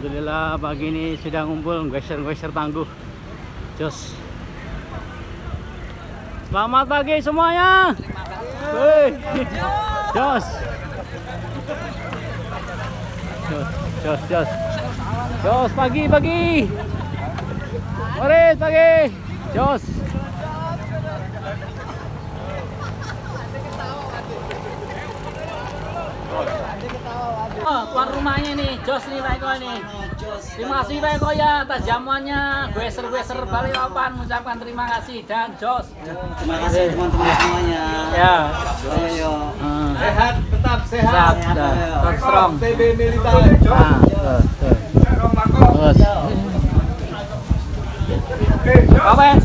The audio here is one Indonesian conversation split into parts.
Alhamdulillah pagi ini sudah ngumpul geser-geser tangguh. Jos. Selamat pagi semuanya. Woi. Jos. Jos. Jos pagi. Mari pagi. Jos. Tuan rumahnya nih, Jos nih Pak Eko nih. Terima kasih Pak Eko ya atas jamuannya, geser Balikpapan, mengucapkan terima kasih dan Jos. Terima kasih teman-teman semuanya. Ya. Ayo. Sehat, tetap sehat. Tetap strong. TB Militar. Terus. Apa?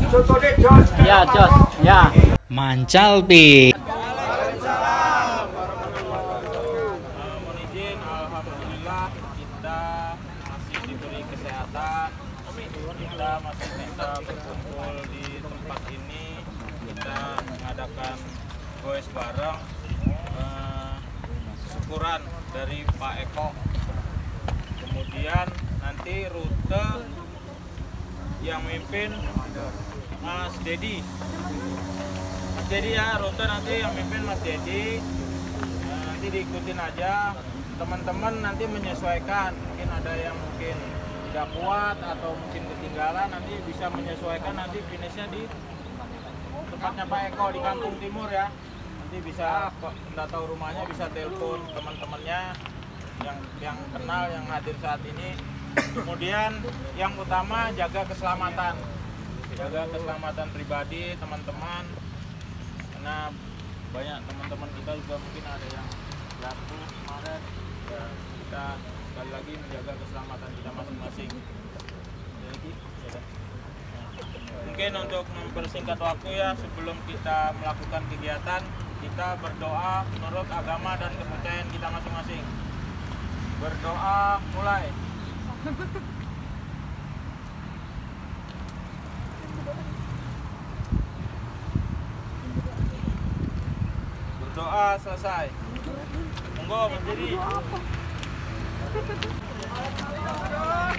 Ya, Jos. Ya. Mancal pi. Alhamdulillah kita masih diberi kesehatan, kita masih bisa berkumpul di tempat ini, kita mengadakan goes bareng, syukuran dari Pak Eko. Kemudian nanti rute yang mimpin Mas Dedi ya, rute nanti yang mimpin Mas Dedi. Nanti diikutin aja, teman-teman nanti menyesuaikan, mungkin ada yang mungkin tidak kuat atau mungkin ketinggalan, nanti bisa menyesuaikan, nanti finishnya di tempatnya Pak Eko di Kampung Timur ya. Nanti bisa, tidak tahu rumahnya, bisa telepon teman-temannya yang kenal, yang hadir saat ini. Kemudian yang utama jaga keselamatan pribadi teman-teman, karena banyak teman-teman kita juga mungkin ada yang jatuh kemarin ya, kita sekali lagi menjaga keselamatan kita masing-masing. Mungkin untuk mempersingkat waktu ya, sebelum kita melakukan kegiatan, kita berdoa menurut agama dan kepercayaan kita masing-masing. Berdoa mulai. Berdoa selesai. Monggo berdiri.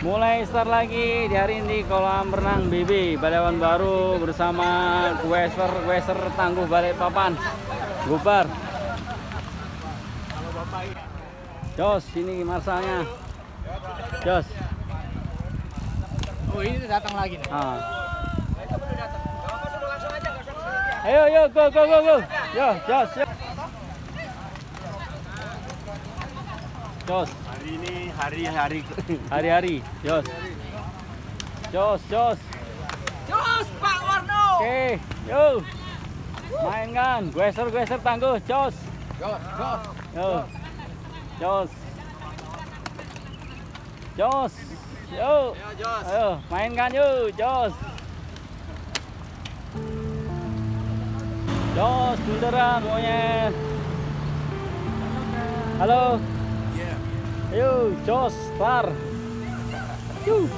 Mulai start lagi di hari ini kolam renang BB Balawan Baru bersama geser tangguh Balikpapan. Bubar. Jos, ini marsalnya. Jos. Oh, ini datang lagi nih. Ayo, go. Yo, Jos. Jos. Hari ini hari-hari. Jos. Jos, Pak Warno. Oke, yo. Mainkan, geser tangguh, Jos. Yo. Jos. Yo. Ayo, mainkan yuk, Jos. Jos, bundaran pokoknya. Halo. Ayo, Jos, start. Jos.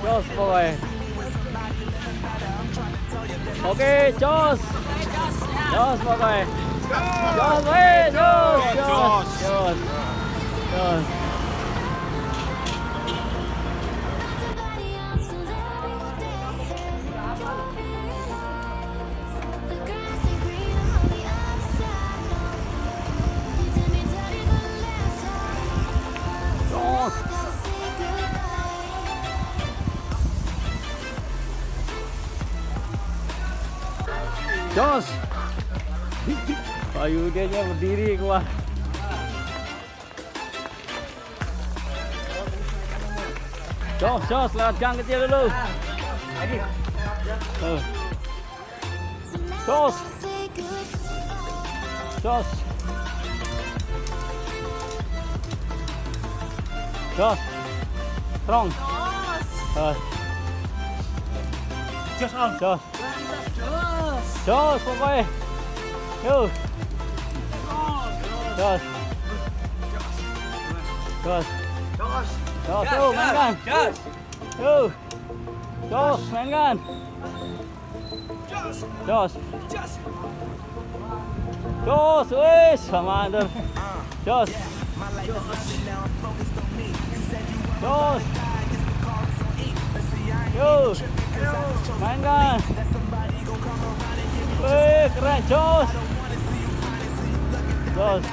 Jos pokoknya. Oke, Jos pokoknya. Jos. Jos. Pak Yudenya berdiri kuah. Jos, lewat gang kecil dulu. Jos. Strong. Jos Om. Jos. Jos pokoknya. Yo. Jos. Jos. Jos, yo mainkan. Yo. Jos mainkan. Jos. Jos, wes sama under. Jos. Jos. Yo. Mainkan. Wih, keren Jos. Jos.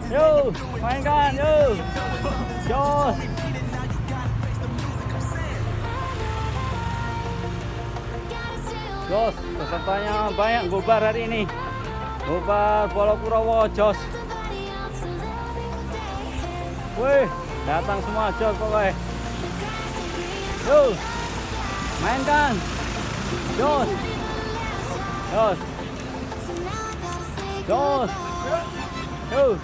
Yo, mainkan yo. Jos. Jos, pesertanya banyak gobar hari ini. Gobar Polopurawo Jos. Wih, datang semua Jos pokoknya. Yo, mainkan. Jos. Jos. Jos. Yo.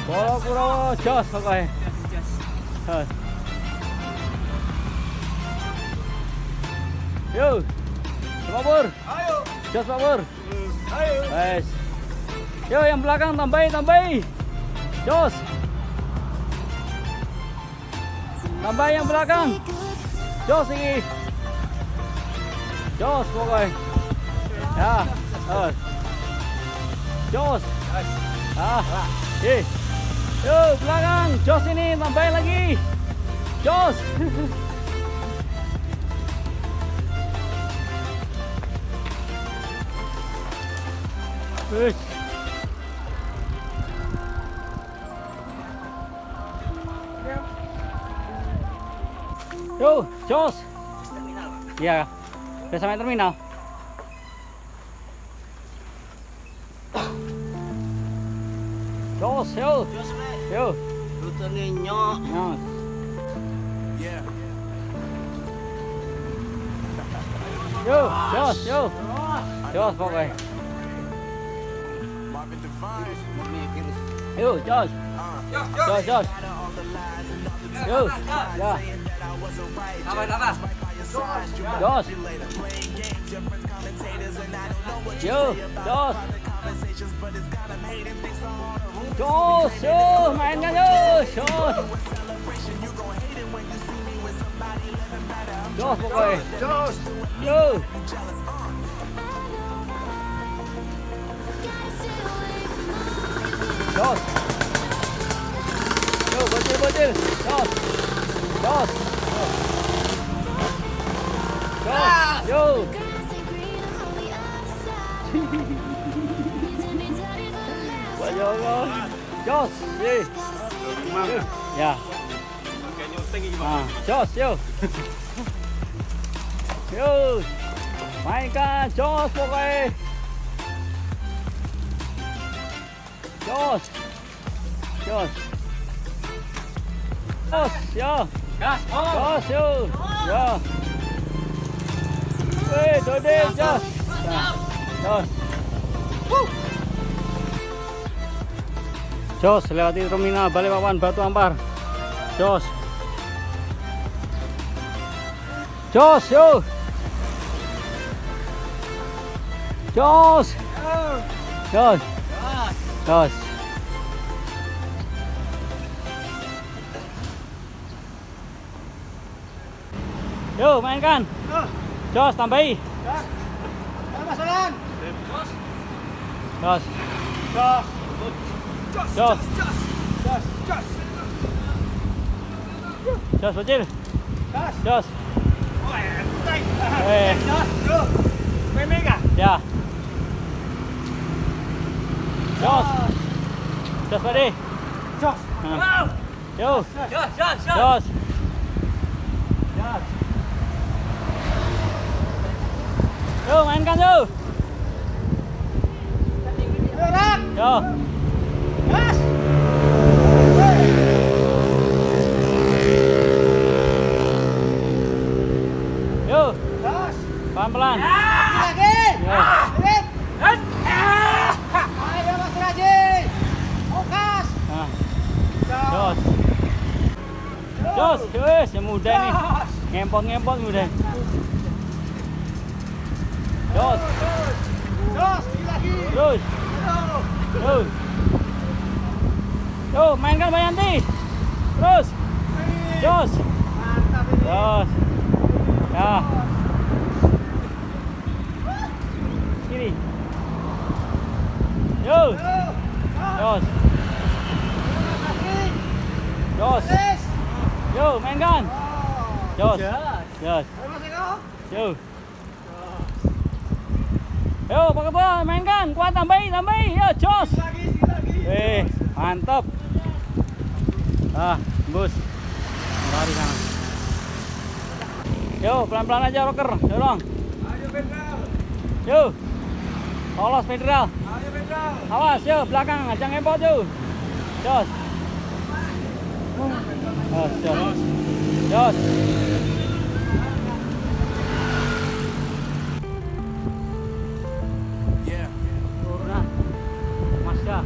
Polopurawo Jos pokoknya. Jos. Yo. Pak Pur. Ayo. Jos Pak Pur. Ayo. Wes. Yo yang belakang tambahi. Jos. Tambah yang belakang. Jos ini. Jos pokoknya. Ya. Jos. Yo belakang. Jos ini tambahin lagi. Jos. Yo, Jos. Iya, udah sampai terminal. Jos, yo. Yo. Rutenya nyok. Nah. Yo, Jos, yo. Jos pokoknya. Yo, Jos. Jos. Yo, ya. Apa? Jos. Yo, Jos. Jos, yo, mainkan yo, Jos. Jos pokoknya. Jos. Yo. Jos. Yo, bocil. Jos. Jos. Jos. Yo. Bocil. Jos. Ya. Jos, yo. Yo. Mainkan Jos pokoknya. Jos. Jos, yo. Jos, yo. Ya. Wih, Dodi, Jos. Jos. Jos, lewati terminal Balikpapan Batu Ampar. Jos. Jos, yo. Jos. Jos. Jos. Yo, mainkan. Jos, tambahi. Masalah. Jos. Jos, bocil. Jos. Ya. Jos. Jos, Padi. Jos. Yo. Jos. Yo, mainkan yo. Yo. Gas. Yo. Gas. Pelan-pelan. Lagi. Yo. Ayo Mas Raji. Okas. Nah. Jos. Jos, wes yang muda nih. Ngempot udah. Jos. Jos, lagi. Terus. Terus. Yo, mainkan Mbak Yanti. Terus. Jos. Mantap ini. Jos. Ya. Kiri. Yo. Jos. Jos. Yes. Yo, mainkan. Jos. Jos. Yo. Yo, pakai bola, mainkan. Kuat, tambahin. Yo, jos. Mantap. Bus. Lari sana. Yo, pelan-pelan aja rocker. Dorong. Ayo Federal. Yo. Lolos Federal. Ayo Federal. Awas, yo, belakang. Ajang ngepot, yo. Jos. Jos. Jos. Turun. Masya.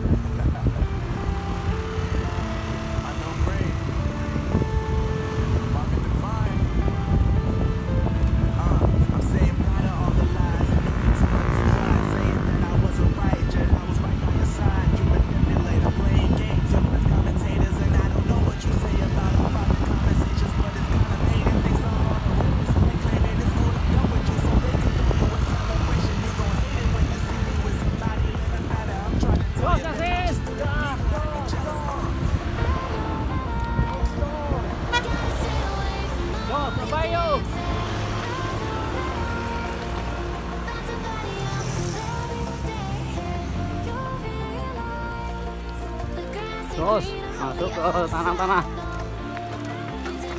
Terus masuk ke tanah-tanah.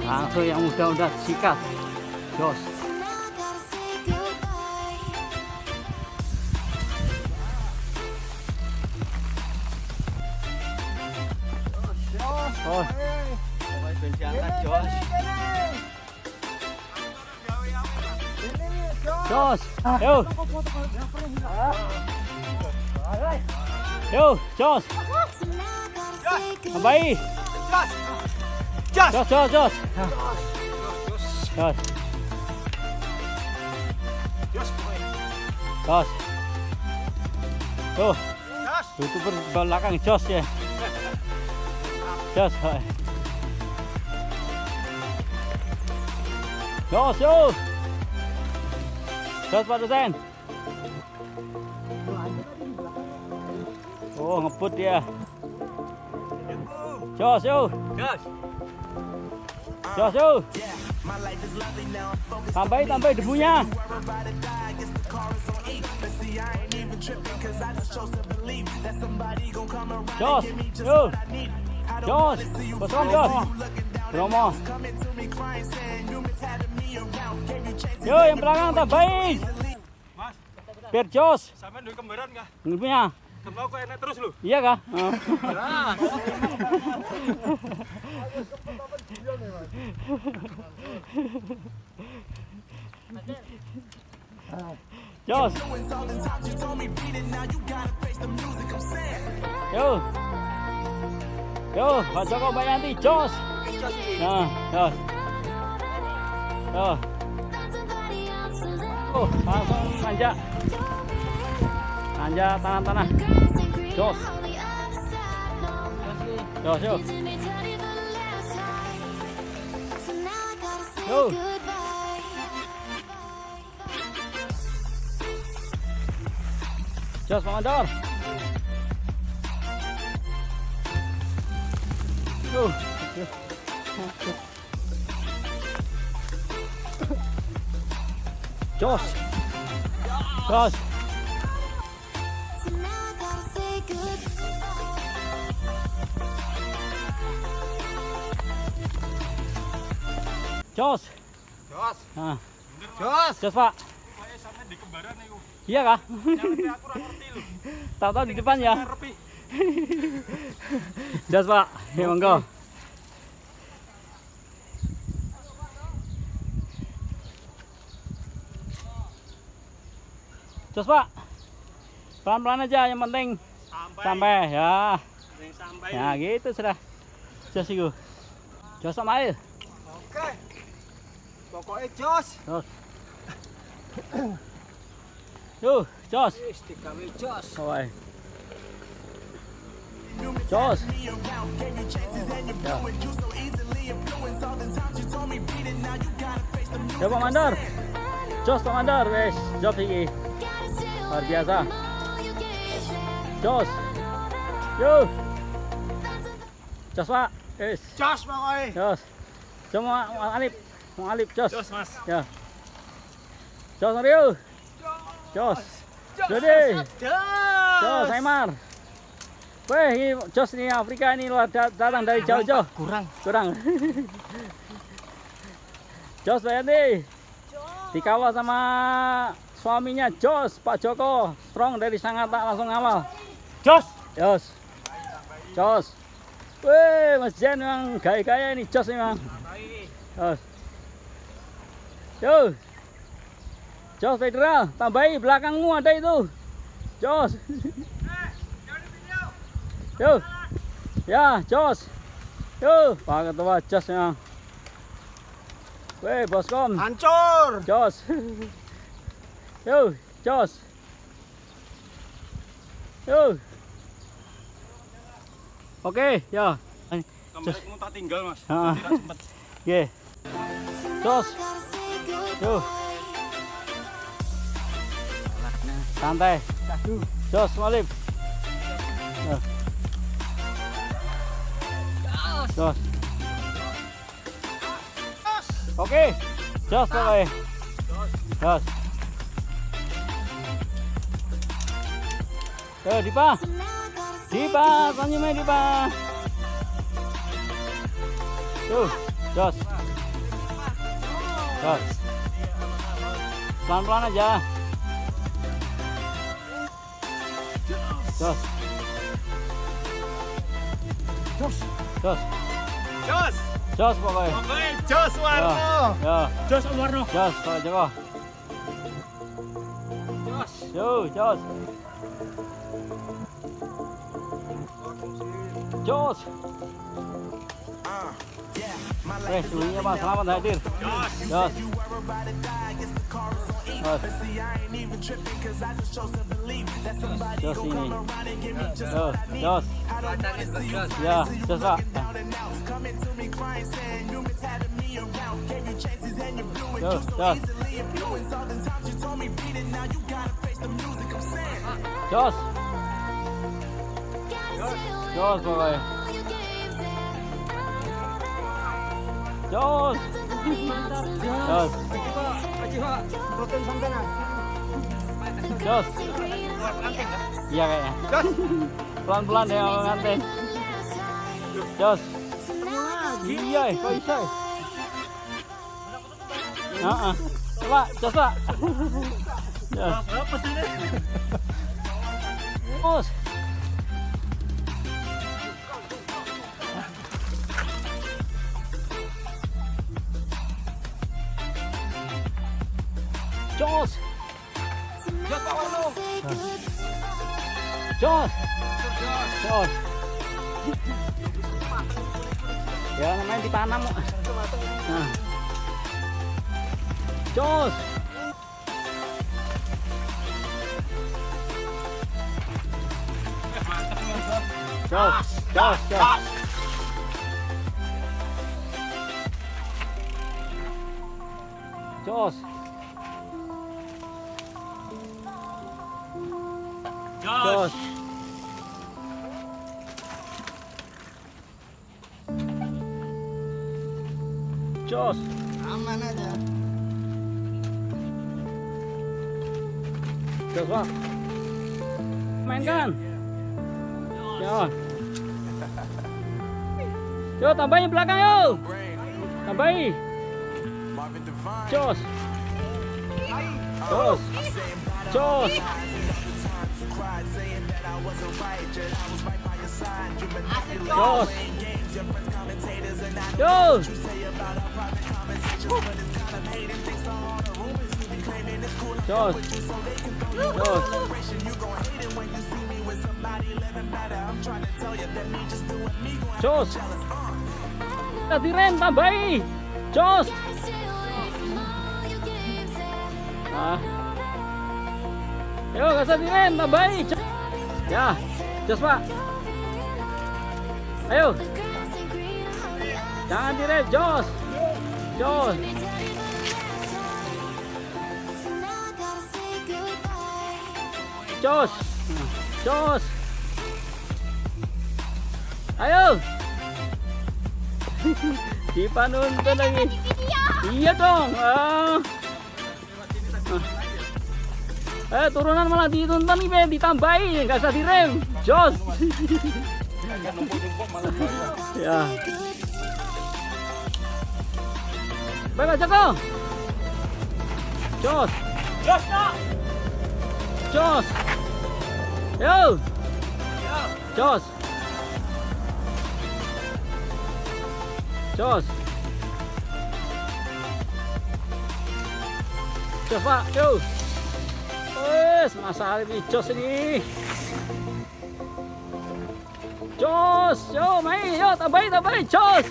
Langsung yang udah sikat. Jos. Oh. Jos. Yo. Yo, Jos. Baik. Jos. Jos. Tuh. YouTuber belakang Jos ya. Jos. Jos, yo. Jos Pak dosen. Oh, ngebut dia. Jos, yo. Jos, yo. Tambah debunya. Jos, yo. Jos, kosong Jos. Bromo. Yo, yang belakang tambahin. Biar Jos. Sampean duwe kembaran kah? Punya. Kembang kok enak terus lho. Iya kah? Jos. Yo, Pak Joko Mbak Yanti, Jos. Nah, Jos. Yo. Oh, langsung manjak. Anja tanah-tanah. Jos. Jos, yo. Yo. Jos, Pak Mandor. Yo. Jos. Jos. Jos. Jos. Nah. Jos. Jos, Pak. Kayak sampean di kembaran niku. Iya kah? Ngerti aku ora ngerti lho. Tahu-tahu di depan ya. Ngerepi. Jos, Pak. Ya, monggo. Jos, Pak. Pelan-pelan aja, yang penting sampai ya. Sampai. Ya gitu sudah. Jos itu. Jos sama air. Oke. Pokoknya jos. Jos. Yuk, jos. Wis digawe jos. Oke. Jos. Ya Pak Mandor. Jos Pak Mandor, wes job iki. Luar biasa. Jos. Yuk. Jos Pak. Wes. Jos pokoknya. Jos. Cuma mau Alip, jos. Jos, Mas. Ya. Jos Mario. Jos. Jadi. Jos Aymar. Weh, ini jos ini Afrika ini luar datang dari jauh-jauh. Kurang. Jos Bayanti. Dikawal sama suaminya Jos, Pak Joko. Strong dari Sangatta langsung awal. Jos. Jos. Weh, Mas Jen memang gaya-gaya ini Jos memang. Jos. Yo. Jos Federal, tambahi belakangmu ada itu. Jos. Yo. Ya, Jos. Yo, Pak Ketua Jos memang. Weh, Boskom. Hancur. Jos. Yo, Jos. Yo. Oke, ya. Kamu tak tinggal, Mas. Heeh. Tidak sempat. Oke. Jos. Yo. Santai. Jos, Malip. Ya. Jos. Oke. Jos pokoknya. Jos. Yo, Dipa. Tanyume Dipa. Tuh, Jos. Jos. Pelan-pelan aja. Jos. Jos pokoknya. Jos Warno. Ya. Jos Warno. Jos, Pak Joko. Jos. Jos. Sebelumnya Pak, selamat hadir. Jos. Jos ini. Jos. Ya, Jos Pak. Jos. Jos. Jos pokoknya. Jos. Jos. Protein sampean. Jos. Iya kayaknya. Jos. Pelan-pelan ya kalau nganten. Jos. Iya, kok bisa? Heeh. Coba, Jos Pak. Jos. Berapa sih ini? Jos. Jos. Jos Pak Warno. Jos. Ya namanya ditanam. Nah. Jos. Jos. Jos. Jos. Jos. Aman aja. Jos Pak. Mainkan. Ya. Yo tambahin belakang yo. Tambahin. Jos. Jos. Jos. Jos. Jos. Jos. Jos. Jos. Tadi rem tambahi. Jos. Nah. Yo, gak usah direm, tambahin. Ya, jos Pak. Ayo. Jangan direm, jos. Jos. Jos. Jos. Ayo. Dipa nuntun lagi. Iya dong. Turunan malah dituntun nih, ditambahin, nggak usah direm. Jos. Ya. Baik, Joko. Jos. Jos, Nak. Jos. Yo. Jos. Jos. Jos Pak, yo. Wes, masalah ini jos ini. Jos, yo main, yo tambahin jos.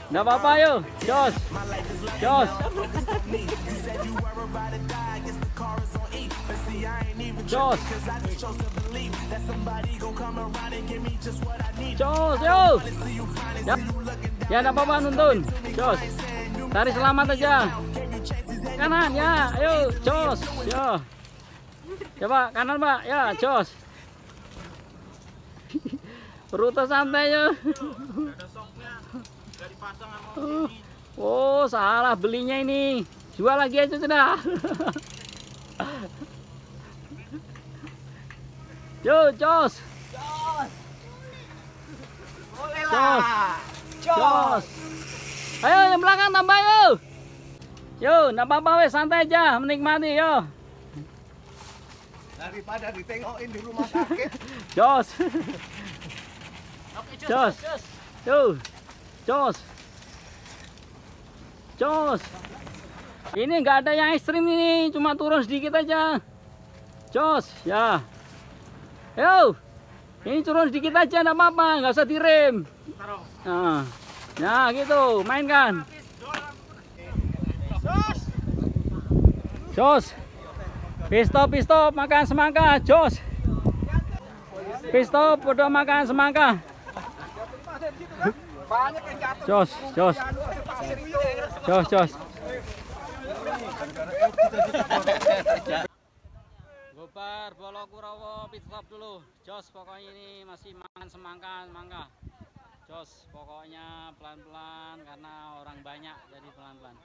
Nggak apa-apa yo, jos. Jos. Jos. Jos, yo. Ya nggak apa-apa nuntun. Jos. Tarik selamat aja. Kanan ya, ayo jos. Yo. Coba kanan Pak, ya jos. Rute santai yo. Oh, salah belinya ini. Jual lagi aja sudah. Yo, jos. Jos. Jos. Ayo yang belakang tambah yo. Yo, nggak apa-apa wes, santai aja, menikmati yo. Daripada ditengokin di rumah sakit. Jos. Jos. Yo. Jos. Jos. Ini nggak ada yang ekstrim ini, cuma turun sedikit aja. Jos, ya. Yo. Ini turun sedikit aja, nggak apa-apa, nggak usah direm. Nah, ya gitu, mainkan. Jos. Pistop, makan semangka, jos. Pistop, udah makan semangka. Jos. Gopar, Bolokurawo, pit stop dulu. Jos, pokoknya ini masih makan semangka. Jos, pokoknya pelan-pelan karena orang banyak, jadi pelan-pelan.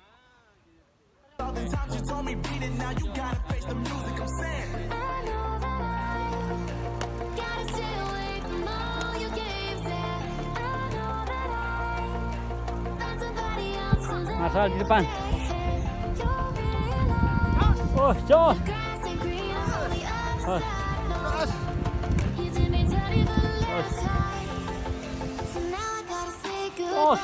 Masalah di depan. Oh, jos. Jos. Jos.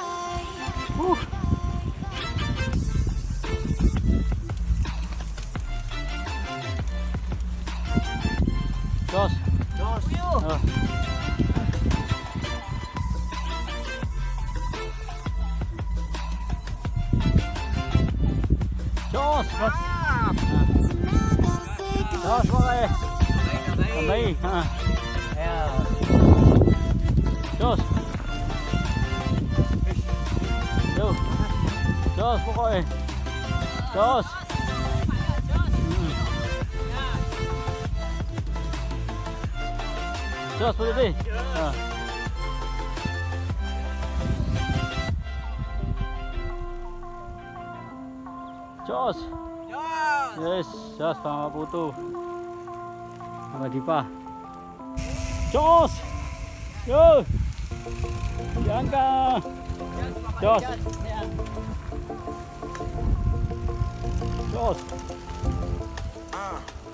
Jos. Jos boleh. Kembali. Jos. Yo. Jos pokoknya. Jos. Jos boleh. Jos. Yes, jos sama Putu. Sama Dipa. Jos. Yo. Diangkat. Jos. Jos.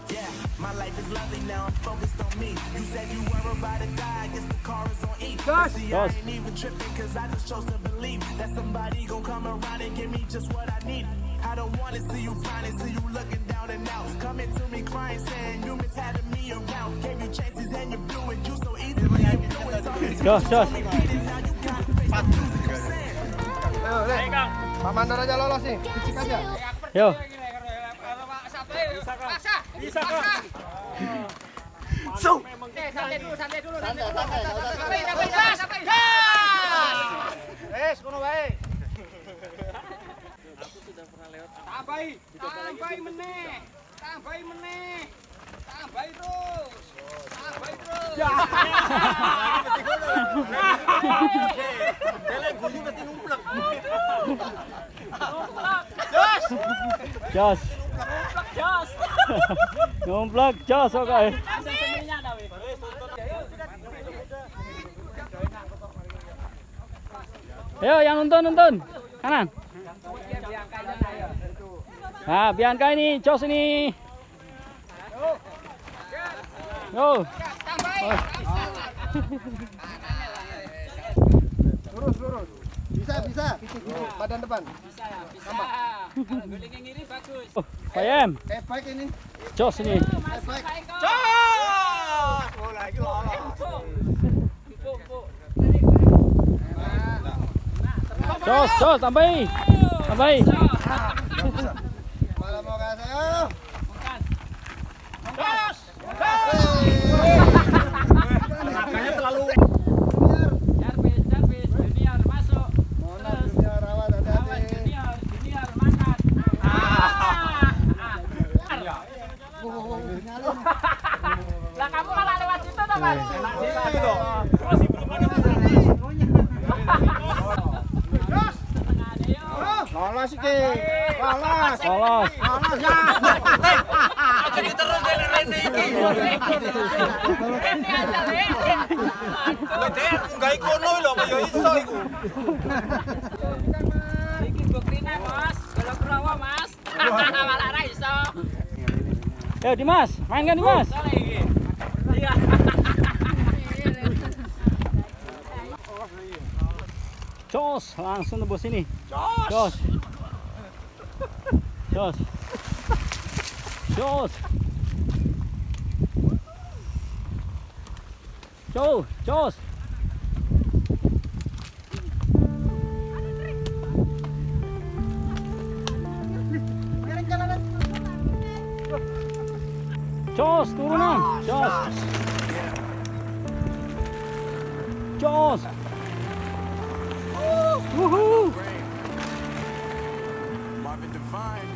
Yeah, my life is lovely now. I'm focused on me. You said you were about to die. I guess the car is on E. See, I ain't even tripping, cause I just chose to believe that somebody gon' come around and give me just what I need. I don't wanna see you finally, see you looking down and out. Coming to me crying, saying you miss having me around. Gave you chances and you blew it. You so easily influenced. Jos. Ayo, Pak Mandor aja lolos nih. Fisik aja. Yo. Bisa kah? Santai dulu. Kono wae. Tambahi meneh. Tambahi terus. Ya. Beleng guyu mesti numplek. Jos. Numplek jos oke. Ayo yang nonton. Kanan. Nah, Bianca ini, Jos ini. Yo. Lurus. Bisa. Badan depan. Bisa. Kalau guling yang kiri bagus. Payem. Baik ini. Jos ini. Baik. Oh, lagi lolos. Jos, tambahi. Malah mau kasih. Rasanya terlalu Jarvis, junior masuk. Junior rawat hati-hati. Junior makan. Lah kamu malah lewat situ toh, Mas? itu dong. Masih belum ada Lolos iki. Lolos. Lolos. Ya. Jadi terus dari Rene iki. Ini aja lek. Lho, Dek, munggah kono lho, kaya iso iku. Iki buktine, Mas. Kalau Purawa, Mas. Malah ra iso. Yo Dimas, main kan Dimas? Soale iki. Iya. Jos, langsung tembus sini. Jos. Jos. Jos, turunan. Jos. Woohoo. Marvin Devine.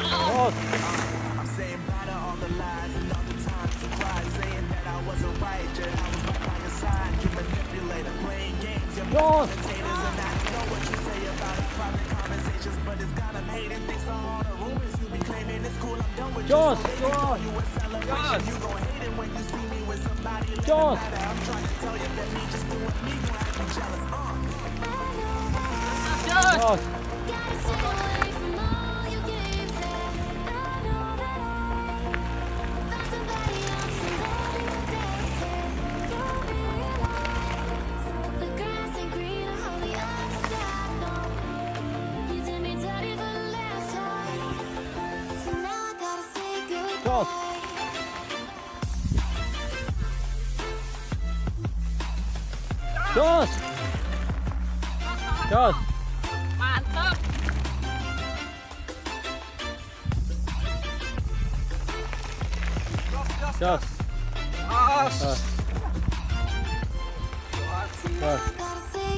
Jos. I'm saying bye to all the lies and all the times you cried, saying that I wasn't right, yet I was right by your side. You manipulator, playing games, you're Jos. imitators, and I know what you say about our private conversations, but it's got them hating. Thanks to all the rumors you be claiming, it's cool, I'm done with you. Jos. You a celebration, you gon' hate it when you see me with somebody. Jos. I'm trying to tell you that me just doing me gon' have you jealous. Jos. Jos. Mantap. Jos.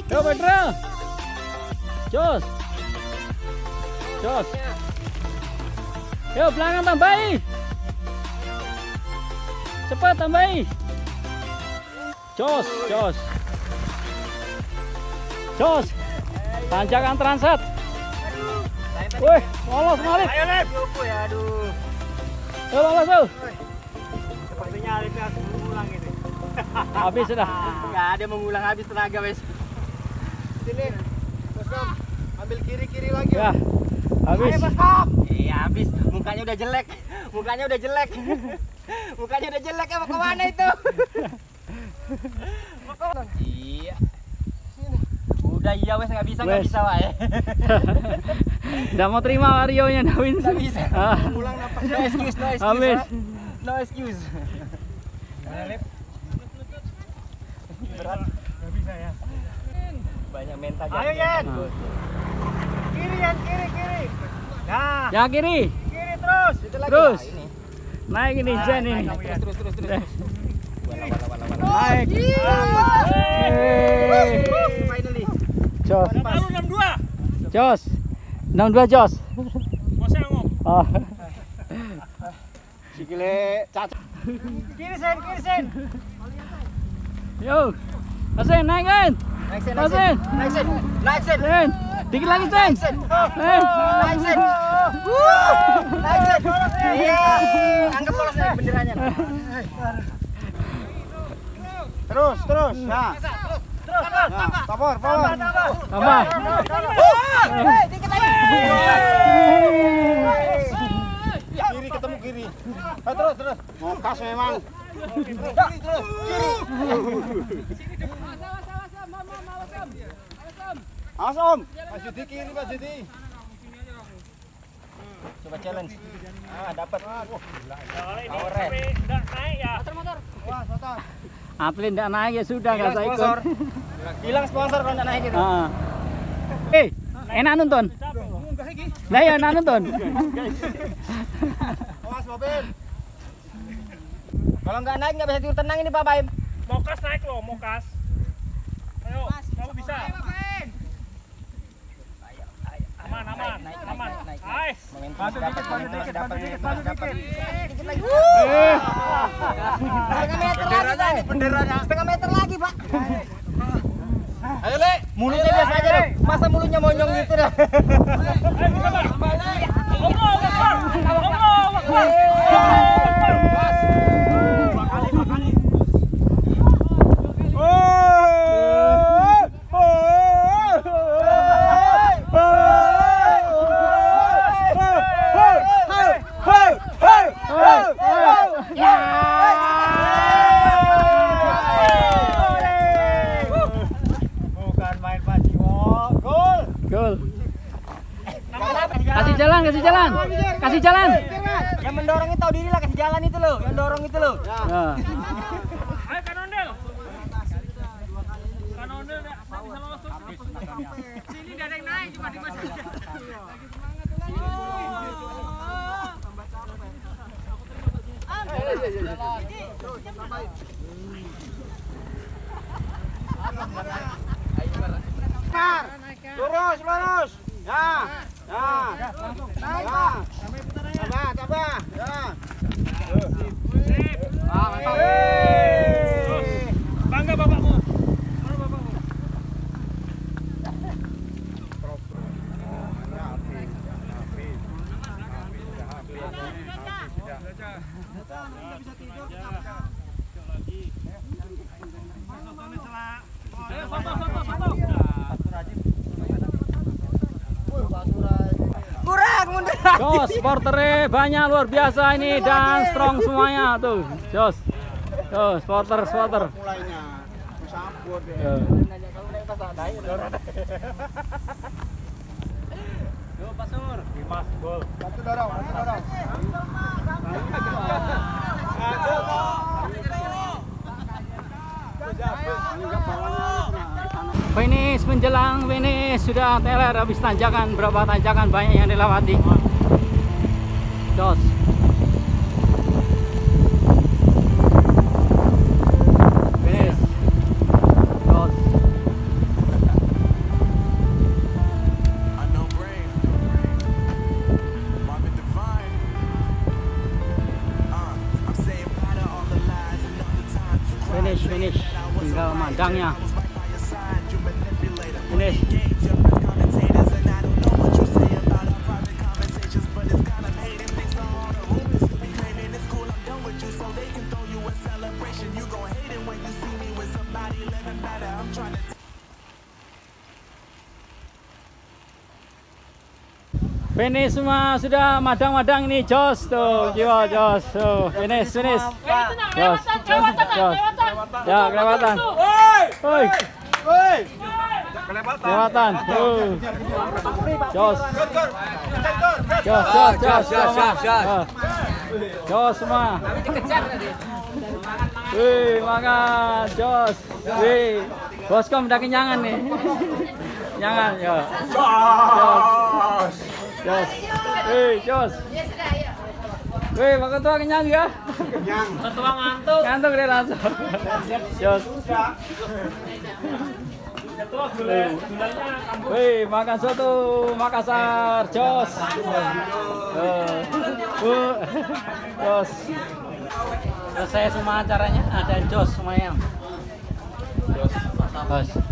Yo Pedro. Jos. Yo belakang tambahi. Cepat tambahi. Jos. Tanjakan transit. Wih, lolos Malik. Ayo, Lep. Yo lolos tuh. Sepertinya Alif harus mengulang ini. Habis sudah. Enggak ada mengulang habis tenaga, wes. Sini. Bos Kom, ambil kiri lagi. Ya. Habis. Iya, habis. Mukanya udah jelek. Mukanya udah jelek, mau ke mana itu? Iya. Udah iya wes nggak bisa wae. Nggak mau terima Warionya Dawin. Nggak bisa. Pulang napas. No excuse. Habis. No excuse. Berat. Nggak bisa ya. Banyak mental. Ayo Yan. Kiri Yan, kiri. Nah, Yang kiri. kiri terus. Itu lagi. Terus. Nah, ini. Naik ini Jen ini. Terus. Wala. Naik. Finally. Jos. Lalu 62. Jos. 62 Jos. Bosnya ngomong. Oh. Sikile cacat. Kiri sen. Yo. Asen naik kan? Naik sen. Asen. Naik sen. Sen. Dikit lagi Sen. Sen. Sen. Naik sen. Naik sen. Iya. Anggap lolos nih benderanya. Terus. Nah. Nah, power. Tambah. Dikit lagi. Kiri ketemu kiri. Terus. Ngokas memang. Terus. Awas Om. Mas Judi kiri, Mas Judi. Coba challenge. Dapat. Power enggak naik ya. Wah, sotan. Atlet enggak naik ya sudah enggak usah ikut. Hilang sponsor kalau enggak naik gitu. Ah. Enak nonton. Lah ya enak nonton. Awas mobil. Kalau nggak naik nggak bisa tidur tenang ini Pak Baim. Mokas naik loh, Mokas. Ayo, kamu bisa. Aman. Nice. Dapat. Setengah meter lagi, Pak. Ayo, Le. Mulutnya biasa aja dong. Masa mulutnya monyong gitu dah. Bukan main paciwo. Gol. Gol. Kasih jalan. Yang mendorong itu tahu diri lah, kasih jalan itu loh. Yang dorong itu loh. Nah. Ayo Kanondel. Kanondel enggak bisa lolos. Sini enggak ada yang naik, cuma Dimas aja. Lurus. Ya. Tambah. Ya. Bangga bapakmu. Mana bapakmu? Kurang mundur. Jos, supporternya banyak luar biasa ini dan strong semuanya tuh. Jos. Tuh, supporter. Mulainya. Sambut ya. Yo Pasur. Dimas gol. Satu dorong. Finish menjelang finish sudah teler habis tanjakan, berapa tanjakan banyak yang dilewati. Jos. Finish. Jos. Finish. Tinggal mandangnya. Finish. Finish semua sudah madang-madang ini Jos tuh, jiwa Jos tuh, finish. Jos. Ya, kelewatan. Woi. Kelewatan. Jos. Jos semua. Wih, makan Jos. Wih, Boskom udah kenyangan nih. Kenyangan, ya. Jos. Jos. Jos. Weh, Pak Ketua kenyang ya? Kenyang. Ketua ngantuk. Ngantuk deh langsung. Jos. Wih, makan soto Makassar, Jos. Jos. Selesai semua acaranya, ada Jos semuanya. Jos.